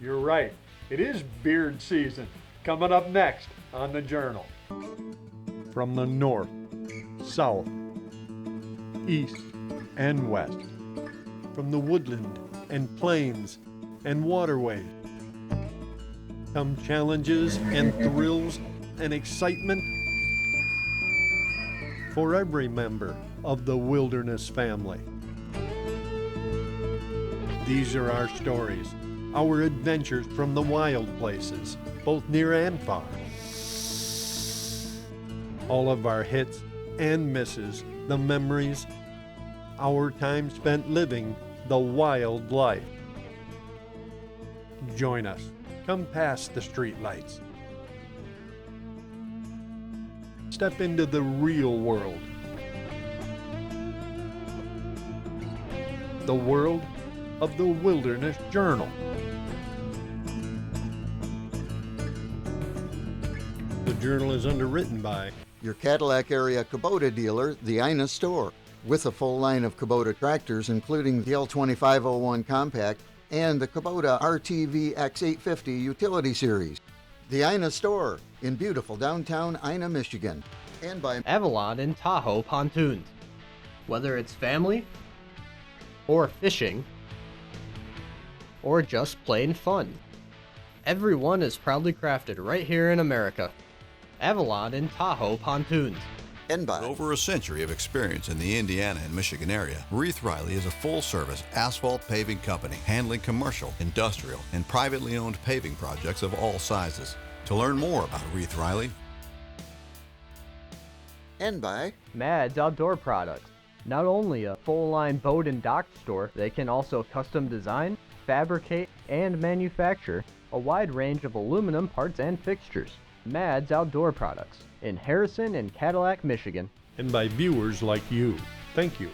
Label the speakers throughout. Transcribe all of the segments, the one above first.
Speaker 1: You're right. It is beard season. Coming up next on the Journal. From the north, south, east, and west. From the woodland and plains and waterways. Come challenges and thrills and excitement for every member of the wilderness family. These are our stories, our adventures from the wild places, both near and far. All of our hits and misses, the memories, our time spent living the wild life. Join us. Come past the streetlights. Step into the real world. The world of the Wilderness Journal. The Journal is underwritten by
Speaker 2: your Cadillac area Kubota dealer, the Ina Store, with a full line of Kubota tractors, including the L2501 Compact and the Kubota RTV X850 Utility Series. The Ina Store in beautiful downtown Ina, Michigan. And by
Speaker 3: Avalon and Tahoe Pontoons. Whether it's family, or fishing, or just plain fun, everyone is proudly crafted right here in America. Avalon and Tahoe Pontoons.
Speaker 2: And by
Speaker 4: With over a century of experience in the Indiana and Michigan area, Reith Riley is a full-service asphalt paving company handling commercial, industrial, and privately owned paving projects of all sizes. To learn more about Reith Riley,
Speaker 2: and by
Speaker 3: Mads Outdoor Products. Not only a full-line boat and dock store, they can also custom design, fabricate, and manufacture a wide range of aluminum parts and fixtures. Mads Outdoor Products in Harrison and Cadillac, Michigan.
Speaker 1: and by viewers like you. Thank you.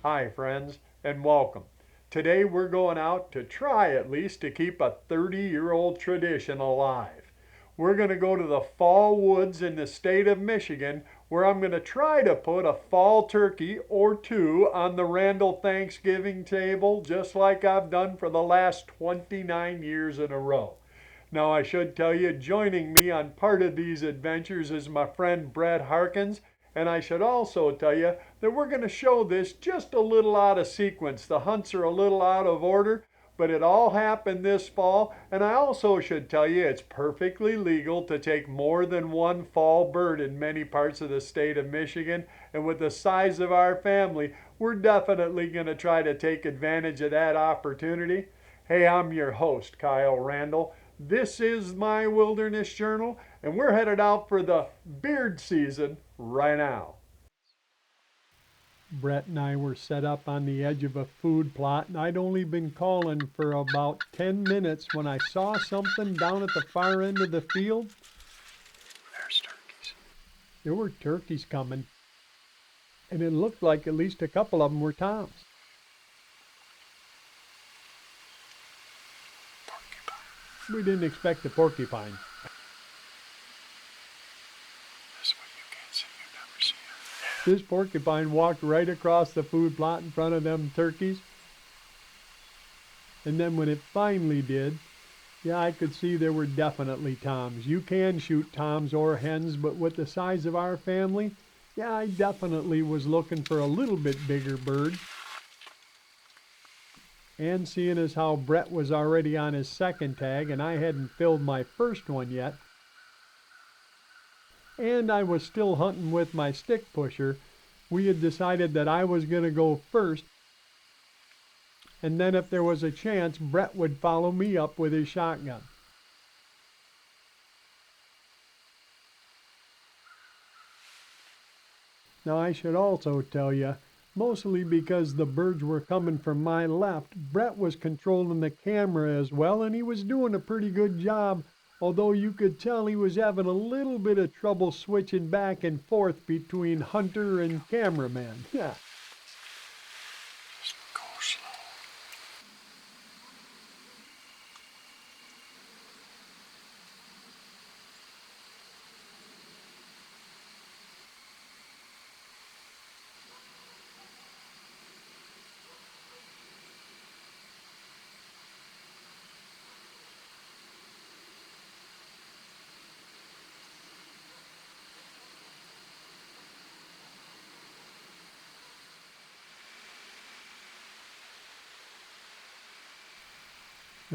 Speaker 1: Hi, friends, and welcome. Today we're going out to try at least to keep a 30-year-old tradition alive. We're going to go to the fall woods in the state of Michigan, where I'm going to try to put a fall turkey or two on the Randall Thanksgiving table, just like I've done for the last 29 years in a row. Now, I should tell you, joining me on part of these adventures is my friend Brett Harkins, and I should also tell you that we're going to show this just a little out of sequence. The hunts are a little out of order, but it all happened this fall, and I also should tell you it's perfectly legal to take more than one fall bird in many parts of the state of Michigan, and with the size of our family, we're definitely going to try to take advantage of that opportunity. Hey, I'm your host, Kyle Randall. This is my Wilderness Journal, and we're headed out for the beard season right now. Brett and I were set up on the edge of a food plot, and I'd only been calling for about 10 minutes when I saw something down at the far end of the field.
Speaker 5: There's turkeys.
Speaker 1: There were turkeys coming, and it looked like at least a couple of them were toms. We didn't expect the porcupine.
Speaker 5: This one you can't see, you never see it.
Speaker 1: This porcupine walked right across the food plot in front of them turkeys. And then when it finally did, yeah, I could see there were definitely toms. You can shoot toms or hens, but with the size of our family, yeah, I definitely was looking for a little bit bigger bird. And seeing as how Brett was already on his second tag and I hadn't filled my first one yet, and I was still hunting with my stick pusher, we had decided that I was going to go first, and then if there was a chance, Brett would follow me up with his shotgun. Now I should also tell you, mostly because the birds were coming from my left, Brett was controlling the camera as well, and he was doing a pretty good job, although you could tell he was having a little bit of trouble switching back and forth between hunter and cameraman. Yeah.
Speaker 5: Just go slow.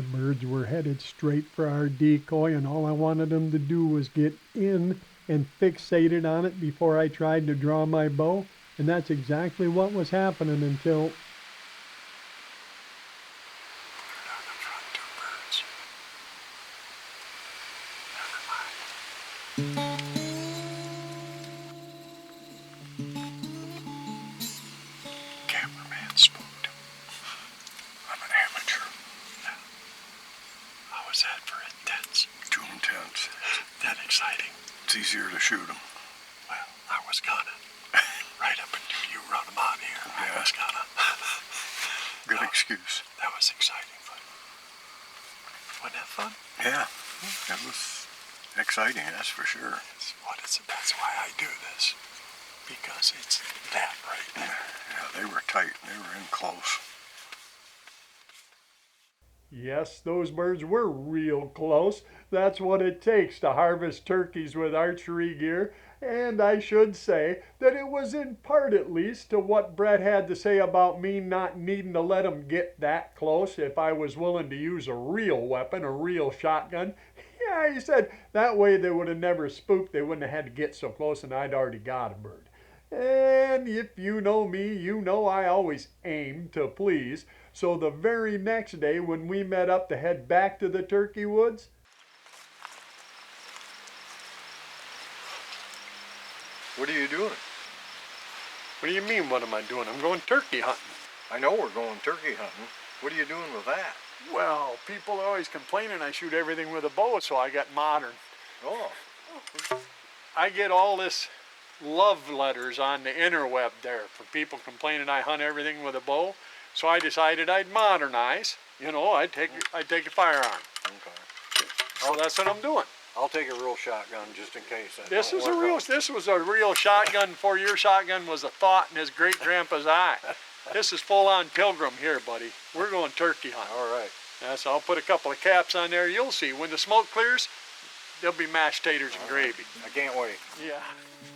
Speaker 1: The birds were headed straight for our decoy, and all I wanted them to do was get in and fixated on it before I tried to draw my bow, and that's exactly what was happening until
Speaker 5: Put it on the front two birds. Never mind. Cameraman spooked. I'm an amateur. How was that for intense? Too intense. That exciting. It's easier to shoot them. Well, I was gonna. Right up until you run them out here. Yeah. I was gonna. Good excuse. That was exciting fun. Wasn't that fun? Yeah. That was exciting, that's for sure. That's why I do this. Because it's that right there. Yeah, they were tight. They were in close.
Speaker 1: yes, those birds were real close. That's what it takes to harvest turkeys with archery gear. And I should say that it was in part, at least, to what Brett had to say about me not needing to let them get that close if I was willing to use a real weapon, a real shotgun. Yeah, he said that way they would have never spooked. They wouldn't have had to get so close, and I'd already got a bird. And if you know me, you know I always aim to please. So the very next day when we met up to head back to the turkey woods,
Speaker 6: What are you doing?
Speaker 1: what do you mean, what am I doing? I'm going turkey hunting.
Speaker 6: I know we're going turkey hunting. What are you doing with that?
Speaker 1: Well, people are always complaining I shoot everything with a bow, so I got modern.
Speaker 6: Oh,
Speaker 1: I get all this love letters on the interweb there for people complaining I hunt everything with a bow. So I decided I'd modernize. You know, I'd take a firearm.
Speaker 6: okay.
Speaker 1: So that's what I'm doing.
Speaker 6: I'll take a real shotgun just in case.
Speaker 1: This was a real shotgun before your shotgun was a thought in his great grandpa's eye. This is full on Pilgrim here, buddy. We're going turkey hunting.
Speaker 6: All right.
Speaker 1: So I'll put a couple of caps on there. You'll see when the smoke clears, there'll be mashed taters and gravy.
Speaker 6: I can't wait.
Speaker 1: Yeah.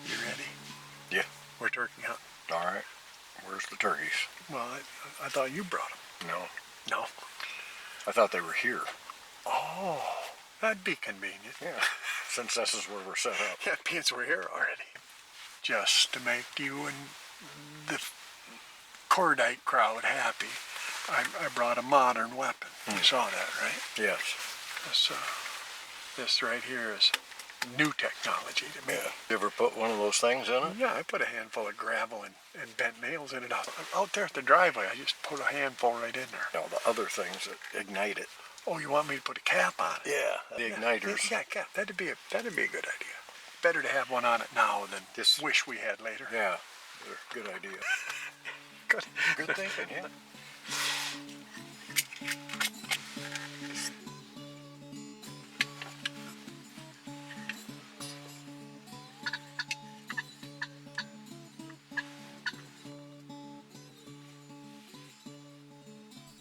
Speaker 1: You ready?
Speaker 5: Yeah.
Speaker 1: We're turkey hunting.
Speaker 5: All right. Where's the turkeys?
Speaker 1: Well, I thought you brought them.
Speaker 5: No.
Speaker 1: No.
Speaker 5: I thought they were here.
Speaker 1: Oh, that'd be convenient.
Speaker 5: Yeah. Since this is where we're set up.
Speaker 1: That means we're here already. Just to make you and the Cordite crowd happy, I brought a modern weapon. You saw that, right?
Speaker 5: Yes.
Speaker 1: This right here is new technology to me.
Speaker 5: Yeah. You ever put one of those things in it?
Speaker 1: Yeah, I put a handful of gravel and bent nails in it out there at the driveway. I just put a handful right in there.
Speaker 5: No, the other things that ignite it.
Speaker 1: Oh, you want me to put a cap on it?
Speaker 5: Yeah, the igniters.
Speaker 1: Yeah, cap. That'd be a good idea. Better to have one on it now than wish we had later.
Speaker 5: Yeah, good idea. Good thinking, yeah.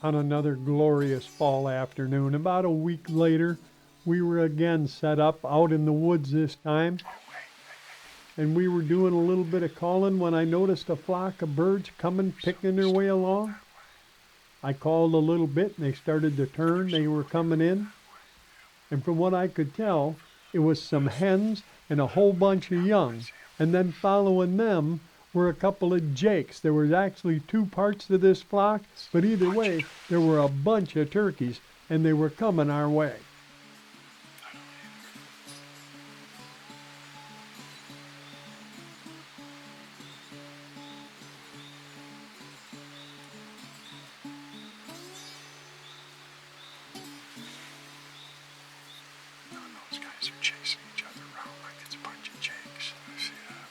Speaker 1: On another glorious fall afternoon, about a week later, we were again set up out in the woods this time. And we were doing a little bit of calling when I noticed a flock of birds coming, picking their way along. I called a little bit and they started to turn. They were coming in. And from what I could tell, it was some hens and a whole bunch of young. And then following them were a couple of jakes. There was actually two parts to this flock, but either way, there were a bunch of turkeys, and they were coming our way.
Speaker 5: Those guys are chasing each other around like it's a bunch of jakes. I see that.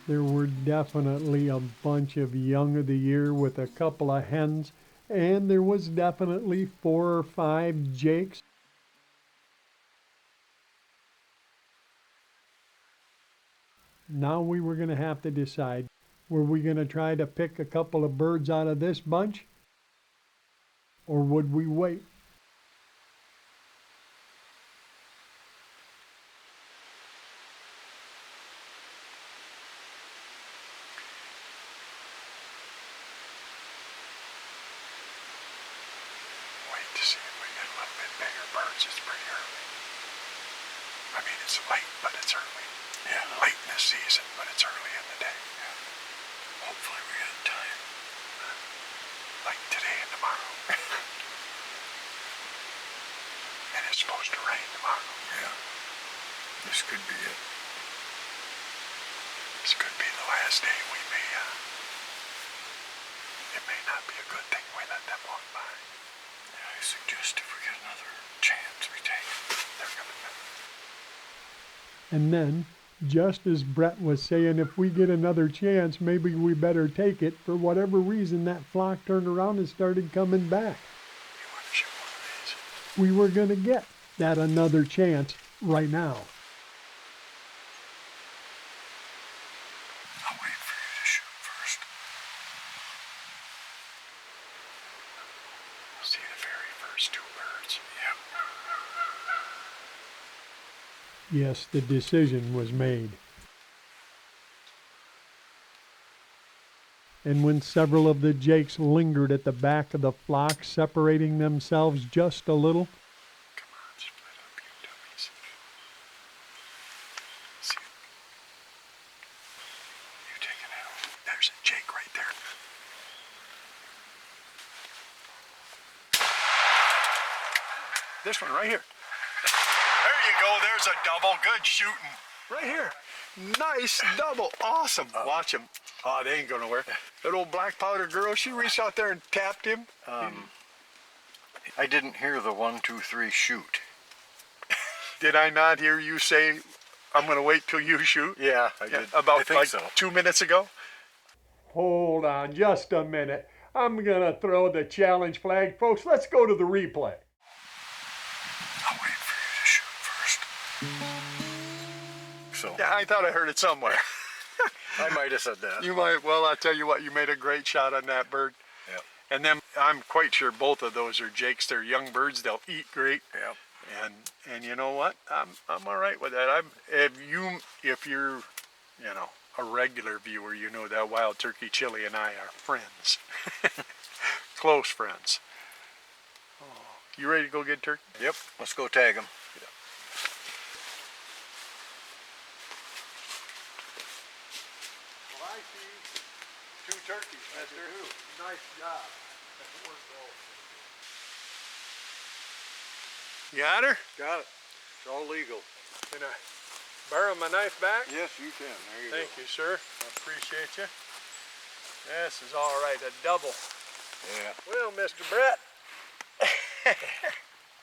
Speaker 1: There were definitely a bunch of young of the year with a couple of hens, and there was definitely 4 or 5 jakes. Now we were going to have to decide, were we going to try to pick a couple of birds out of this bunch, or would we wait?
Speaker 5: Wait to see if we get a little bit bigger birds. It's pretty early. I mean, it's late, but it's early. Yeah. Late in the season, but it's early in the day. Yeah. Hopefully we got time. Like today and tomorrow. And it's supposed to rain tomorrow. Yeah. This could be it. This could be the last day we may, it may not be a good thing we let them walk by. Yeah, I suggest if we get another chance, we take it. They're coming back.
Speaker 1: And then, just as Brett was saying, if we get another chance, maybe we better take it, for whatever reason, that flock turned around and started coming back.
Speaker 5: You want to shoot one of these?
Speaker 1: We were going to get that another chance right now.
Speaker 5: I'll wait for you to shoot first. See the very first 2 birds? Yep.
Speaker 1: Yes, the decision was made. And when several of the jakes lingered at the back of the flock, separating themselves just a little,
Speaker 5: Come on, split up, you dummies. See? You take it out. There's a jake right there. This one right here. There you go. There's a double. Good shooting. Right here. Nice double. Awesome. Watch him. Oh, they ain't going nowhere. That old black powder girl, she reached out there and tapped him.
Speaker 6: I didn't hear the 1, 2, 3 shoot.
Speaker 5: Did I not hear you say, I'm going to wait till you shoot?
Speaker 6: Yeah, I did.
Speaker 5: About
Speaker 6: I think
Speaker 5: like
Speaker 6: so.
Speaker 5: 2 minutes ago?
Speaker 1: hold on just a minute. I'm going to throw the challenge flag. Folks, let's go to the replay.
Speaker 5: I'll wait for you to shoot first.
Speaker 6: So
Speaker 5: Yeah, I thought I heard it somewhere.
Speaker 6: I might have said that.
Speaker 5: You might, well, I'll tell you what, you made a great shot on that bird.
Speaker 6: Yep.
Speaker 5: And then I'm quite sure both of those are jakes. They're young birds. They'll eat great.
Speaker 6: Yep.
Speaker 5: And you know what? I'm all right with that. If you're, a regular viewer, you know that Wild Turkey Chili and I are friends, close friends. Oh, you ready to go get turkey?
Speaker 6: Yep. Let's go tag them.
Speaker 1: Well, I see 2 turkeys, mister. Nice job.
Speaker 5: You got her?
Speaker 6: Got it. It's all legal.
Speaker 5: Can I borrow my knife back?
Speaker 6: Yes, you can. There you
Speaker 5: Thank
Speaker 6: go.
Speaker 5: you, sir. I appreciate you. This is all right, a double.
Speaker 6: Yeah.
Speaker 5: Well, Mr. Brett,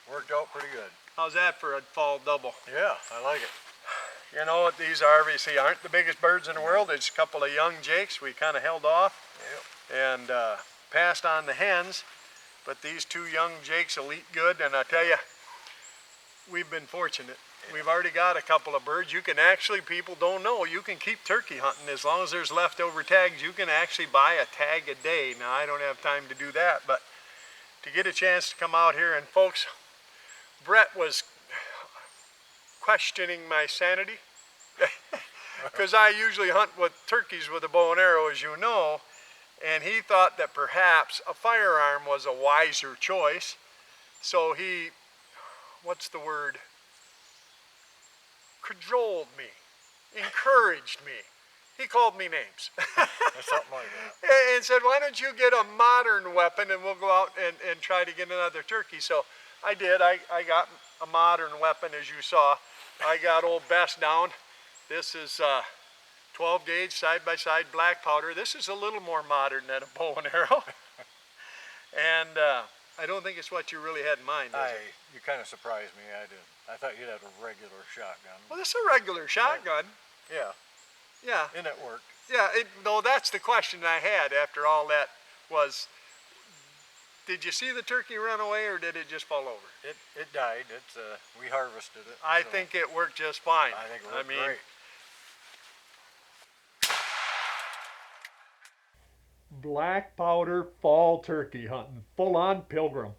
Speaker 6: Worked out pretty good.
Speaker 5: how's that for a fall double?
Speaker 6: Yeah, I like it.
Speaker 5: You know, these obviously aren't the biggest birds in the world. It's a couple of young jakes. We kind of held off and passed on the hens. But these 2 young jakes will eat good. And I tell you, we've been fortunate. We've already got a couple of birds. You can actually, people don't know, you can keep turkey hunting as long as there's leftover tags. You can actually buy a tag a day. Now, I don't have time to do that, but to get a chance to come out here, and folks, Brett was questioning my sanity because I usually hunt with turkeys with a bow and arrow, as you know, and he thought that perhaps a firearm was a wiser choice. So he, what's the word? Cajoled me, encouraged me. He called me names.
Speaker 6: Something like that.
Speaker 5: And said, why don't you get a modern weapon and we'll go out and try to get another turkey. So I did. I got a modern weapon, as you saw. I got old Best down. This is 12 gauge side-by-side black powder. This is a little more modern than a bow and arrow. And I don't think it's what you really had in mind, is it?
Speaker 6: You kind of surprised me. I didn't. I thought you'd have a regular shotgun.
Speaker 5: Well, this is a regular shotgun.
Speaker 6: Yeah.
Speaker 1: Yeah.
Speaker 6: And it worked.
Speaker 1: Yeah, no, that's the question I had after all that was, did you see the turkey run away or did it just fall over?
Speaker 6: It died. We harvested it.
Speaker 1: I
Speaker 6: so
Speaker 1: think it worked just fine.
Speaker 6: I think it worked great.
Speaker 1: Black powder fall turkey hunting, full on pilgrim.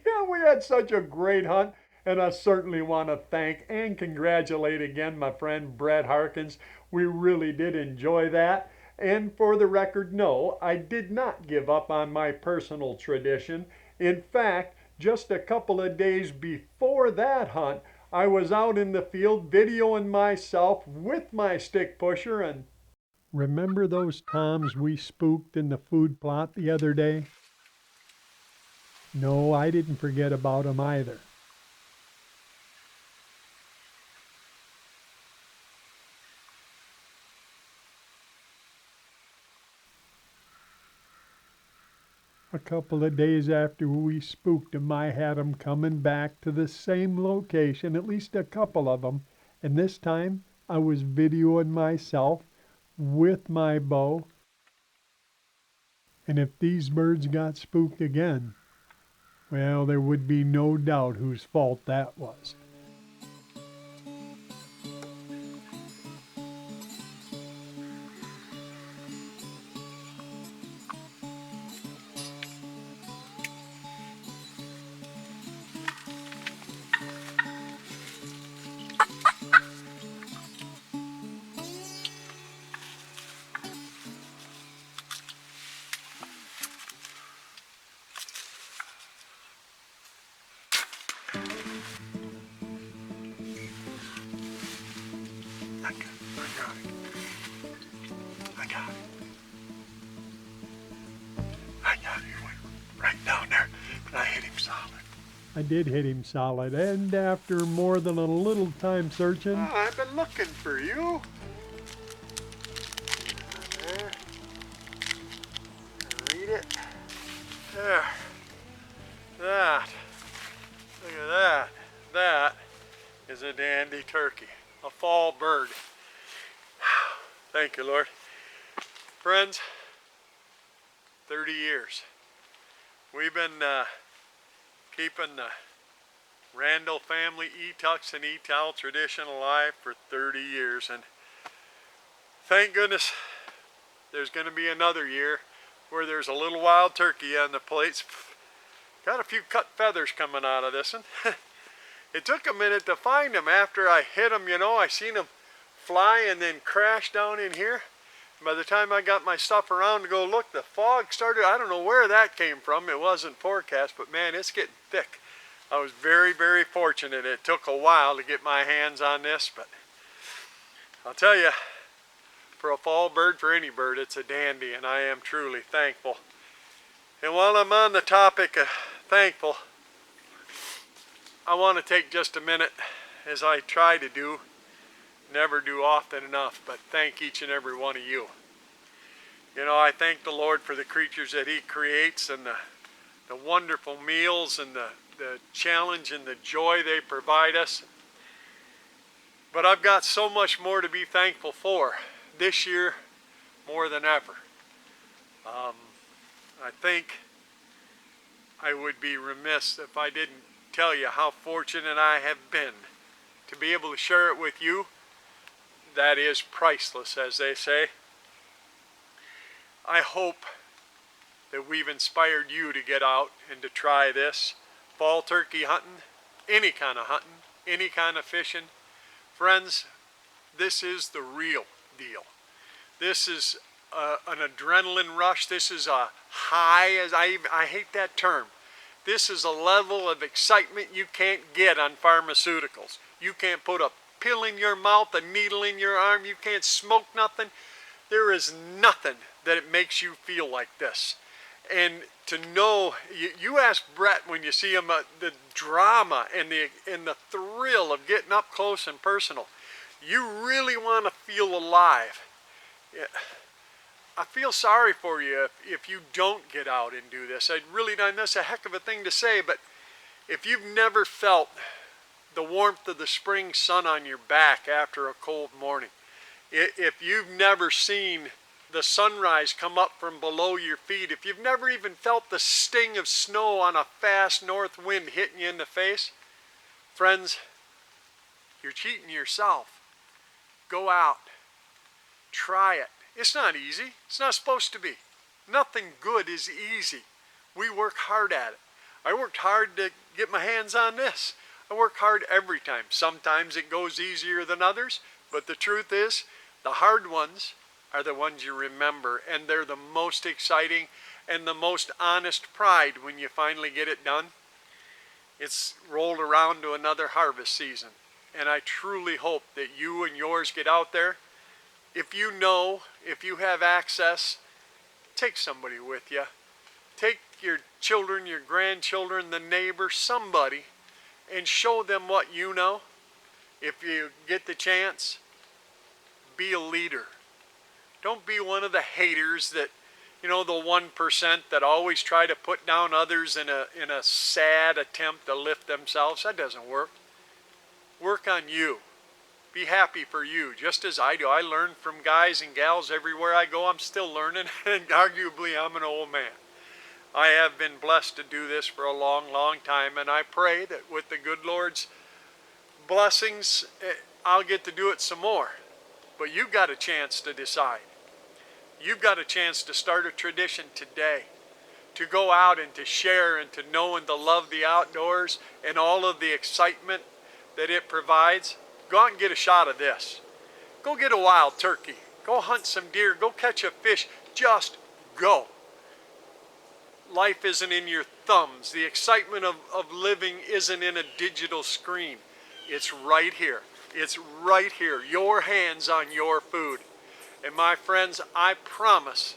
Speaker 1: Yeah, we had such a great hunt, and I certainly want to thank and congratulate again my friend Brett Harkins. We really did enjoy that. And for the record, no, I did not give up on my personal tradition. In fact, just a couple of days before that hunt, I was out in the field videoing myself with my stick pusher and remember those toms we spooked in the food plot the other day? No, I didn't forget about 'em either. A couple of days after we spooked 'em, I had 'em coming back to the same location, at least a couple of 'em, and this time I was videoing myself with my bow. And if these birds got spooked again, well, there would be no doubt whose fault that was. I got it. I got it. I got it. He went right down there, but I hit him solid. I did hit him solid, and after more than a little time searching, I've been looking for you. There. Read it. There. That. Look at that. That is a dandy turkey. A fall bird. Thank you, Lord. Friends, 30 years. We've been keeping the Randall family E-Tux and E-Towel tradition alive for 30 years, and thank goodness there's going to be another year where there's a little wild turkey on the plates. Got a few cut feathers coming out of this one. It took a minute to find them after I hit them, you know. I seen them fly and then crash down in here. By the time I got my stuff around to go look, the fog started. I don't know where that came from. It wasn't forecast, but man, it's getting thick. I was very, very fortunate. It took a while to get my hands on this, but I'll tell you, for a fall bird, for any bird, it's a dandy, and I am truly thankful. And while I'm on the topic of thankful, I want to take just a minute, as I try to do, never do often enough, but thank each and every one of you. You know, I thank the Lord for the creatures that He creates and the wonderful meals and the challenge and the joy they provide us. But I've got so much more to be thankful for this year more than ever. I think I would be remiss if I didn't tell you how fortunate I have been to be able to share it with you. That is priceless, as they say. I hope that we've inspired you to get out and to try this fall turkey hunting, any kind of hunting, any kind of fishing. Friends, this is the real deal. This is an adrenaline rush. This is a high, as I hate that term. This is a level of excitement you can't get on pharmaceuticals. You can't put a pill in your mouth, a needle in your arm. You can't smoke nothing. There is nothing that it makes you feel like this. And to know, you ask Brett when you see him, the drama and the thrill of getting up close and personal. You really want to feel alive. Yeah. I feel sorry for you if you don't get out and do this. I really don't, that's a heck of a thing to say, but if you've never felt the warmth of the spring sun on your back after a cold morning, If you've never seen the sunrise come up from below your feet, if you've never even felt the sting of snow on a fast north wind hitting you in the face, friends, you're cheating yourself. Go out. Try it. It's not easy. It's not supposed to be. Nothing good is easy. We work hard at it. I worked hard to get my hands on this. I work hard every time. Sometimes it goes easier than others, but the truth is, the hard ones are the ones you remember, and they're the most exciting and the most honest pride when you finally get it done. It's rolled around to another harvest season, and I truly hope that you and yours get out there. If you have access, take somebody with you. Take your children, your grandchildren, the neighbor, somebody, and show them what you know. If you get the chance, be a leader. Don't be one of the haters that, the 1% that always try to put down others in a sad attempt to lift themselves. That doesn't work. Work on you. Be happy for you, just as I do. I learn from guys and gals everywhere I go. I'm still learning, and arguably I'm an old man. I have been blessed to do this for a long, long time, and I pray that with the good Lord's blessings, I'll get to do it some more. But you've got a chance to decide. You've got a chance to start a tradition today, to go out and to share and to know and to love the outdoors and all of the excitement that it provides. Go out and get a shot of this. Go get a wild turkey. Go hunt some deer. Go catch a fish. Just go. Life isn't in your thumbs. The excitement of living isn't in a digital screen. It's right here. It's right here. Your hands on your food. And my friends, I promise,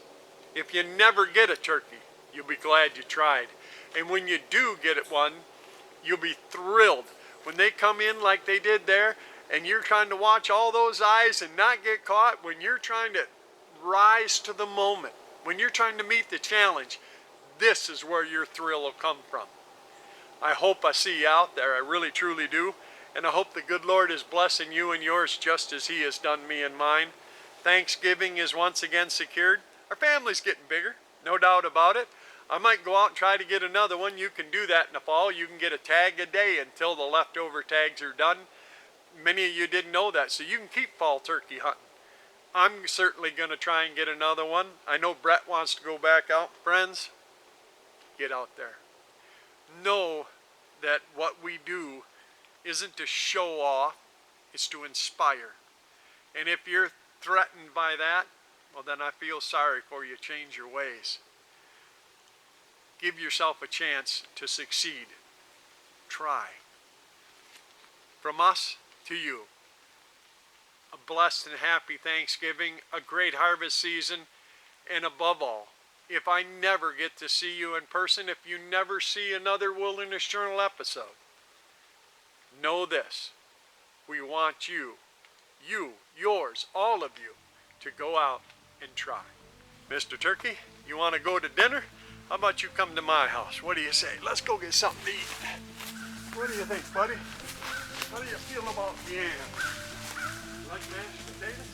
Speaker 1: if you never get a turkey, you'll be glad you tried. And when you do get it one, you'll be thrilled. When they come in like they did there, and you're trying to watch all those eyes and not get caught, when you're trying to rise to the moment, when you're trying to meet the challenge, this is where your thrill will come from. I hope I see you out there. I really, truly do. And I hope the good Lord is blessing you and yours just as He has done me and mine. Thanksgiving is once again secured. Our family's getting bigger, no doubt about it. I might go out and try to get another one. You can do that in the fall. You can get a tag a day until the leftover tags are done. Many of you didn't know that, so you can keep fall turkey hunting. I'm certainly going to try and get another one. I know Brett wants to go back out. Friends, get out there. Know that what we do isn't to show off, it's to inspire. And if you're threatened by that, well, then I feel sorry for you. Change your ways. Give yourself a chance to succeed. Try. From us to you, a blessed and happy Thanksgiving, a great harvest season, and above all, if I never get to see you in person, if you never see another Wilderness Journal episode, know this: we want you, yours, all of you, to go out and try. Mr. Turkey, you want to go to dinner? How about you come to my house? What do you say? Let's go get something to eat. What do you think, buddy? How do you feel about yams? Like mashed potatoes?